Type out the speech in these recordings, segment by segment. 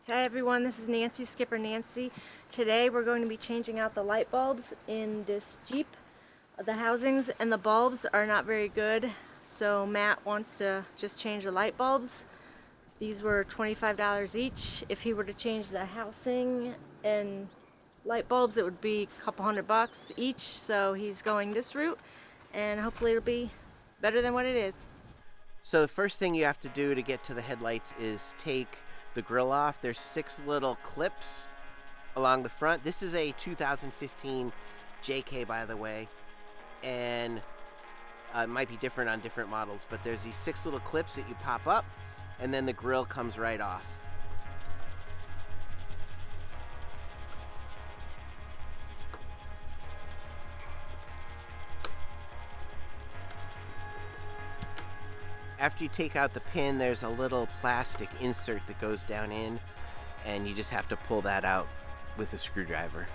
Hi everyone, this is Nancy, Skipper Nancy. Today we're going to be changing out the light bulbs in this Jeep. The housings and the bulbs are not very good, so Matt wants to just change the light bulbs. These were $25 each. If he were to change the housing and light bulbs, it would be a couple $100 each, so he's going this route and hopefully it'll be better than what it is. So the first thing you have to do to get to the headlights is take the grille off. There's 6 little clips along the front. This is a 2015 JK, by the way, and it might be different on different models, but there's these 6 little clips that you pop up and then the grille comes right off. After you take out the pin, there's a little plastic insert that goes down in, and you just have to pull that out with a screwdriver.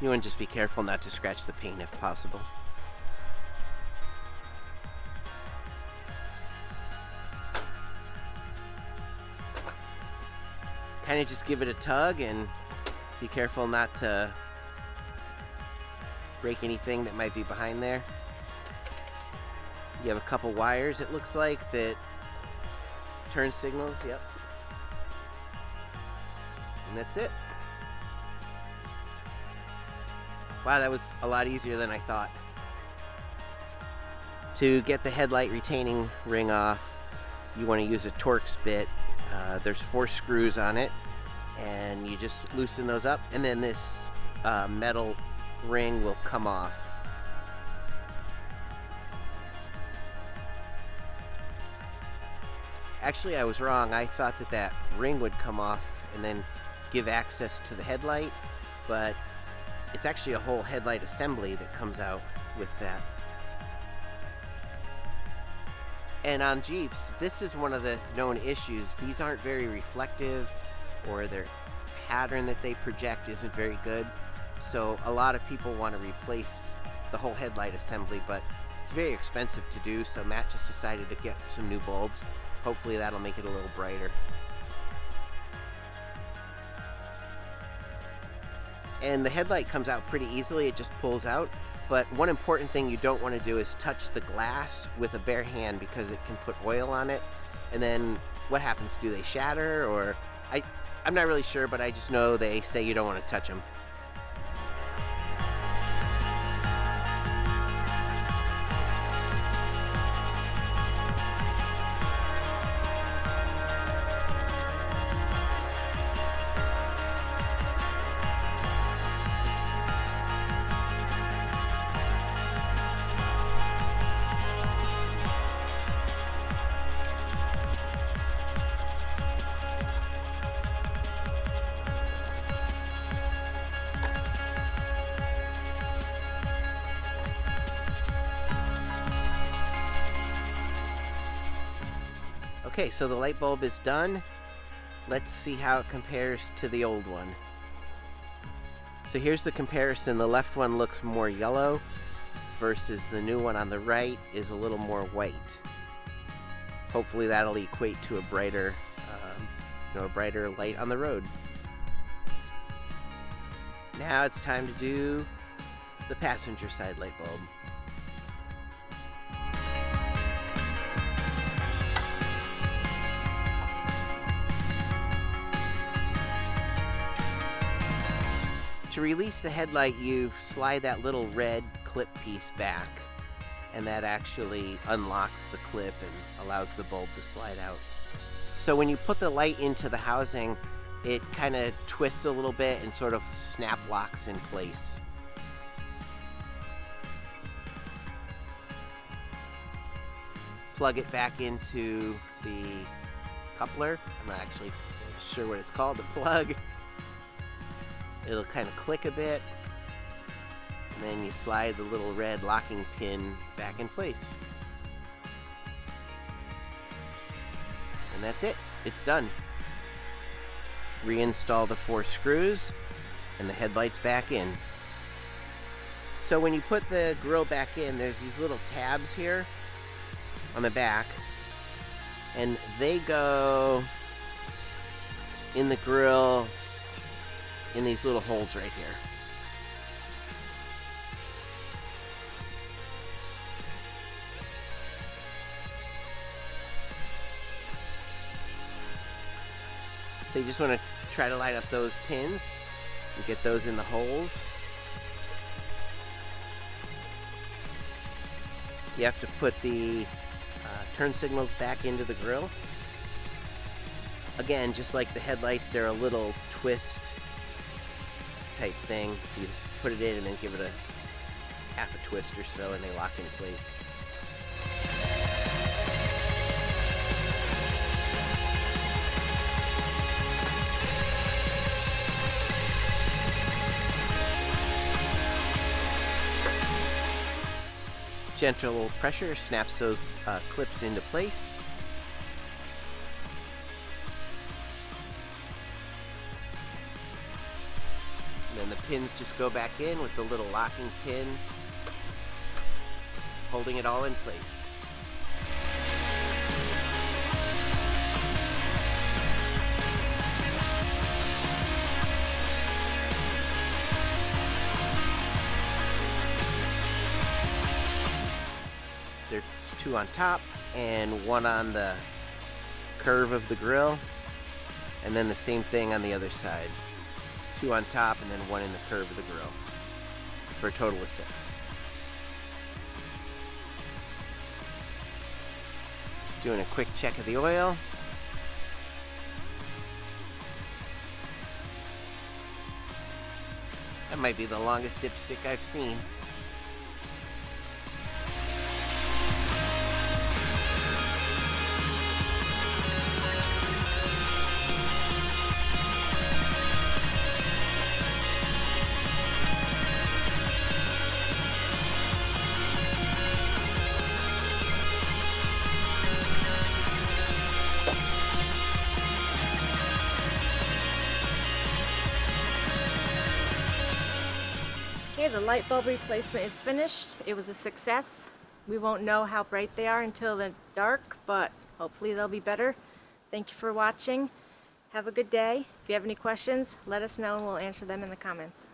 You want to just be careful not to scratch the paint if possible. Kind of just give it a tug and be careful not to break anything that might be behind there. You have a couple wires, it looks like, that turn signals. Yep. And that's it. Wow, that was a lot easier than I thought. To get the headlight retaining ring off, you want to use a Torx bit. There's 4 screws on it, and you just loosen those up, and then this metal ring will come off. Actually, I was wrong. I thought that that ring would come off and then give access to the headlight, but it's actually a whole headlight assembly that comes out with that. And on Jeeps, this is one of the known issues. These aren't very reflective, or their pattern that they project isn't very good. So a lot of people want to replace the whole headlight assembly, but it's very expensive to do, so Matt just decided to get some new bulbs. Hopefully that'll make it a little brighter. And the headlight comes out pretty easily, it just pulls out. But one important thing you don't want to do is touch the glass with a bare hand, because it can put oil on it. And then what happens? Do they shatter? Or I'm not really sure, but I just know they say you don't want to touch them. Okay, so the light bulb is done. Let's see how it compares to the old one. So here's the comparison. The left one looks more yellow versus the new one on the right is a little more white. Hopefully that'll equate to a brighter, a brighter light on the road. Now it's time to do the passenger side light bulb. To release the headlight, you slide that little red clip piece back, and that actually unlocks the clip and allows the bulb to slide out. So when you put the light into the housing, it kind of twists a little bit and sort of snap locks in place. Plug it back into the coupler. I'm not actually sure what it's called, the plug. It'll kind of click a bit, And then you slide the little red locking pin back in place. And that's it. It's done. Reinstall the 4 screws and the headlights back in. So when you put the grille back in, there's these little tabs here on the back, and they go in the grille in these little holes right here. So you just want to try to line up those pins and get those in the holes. You have to put the turn signals back into the grille. Again, just like the headlights, they're a little twist type thing. You just put it in and then give it a half a twist or so and they lock in place. Gentle pressure snaps those clips into place. And then the pins just go back in with the little locking pin, holding it all in place. There's 2 on top and 1 on the curve of the grille, and then the same thing on the other side. 2 on top and then 1 in the curve of the grille, for a total of 6. Doing a quick check of the oil. That might be the longest dipstick I've seen. Okay, the light bulb replacement is finished. It was a success. We won't know how bright they are until they're dark, but hopefully they'll be better. Thank you for watching. Have a good day. If you have any questions, let us know and we'll answer them in the comments.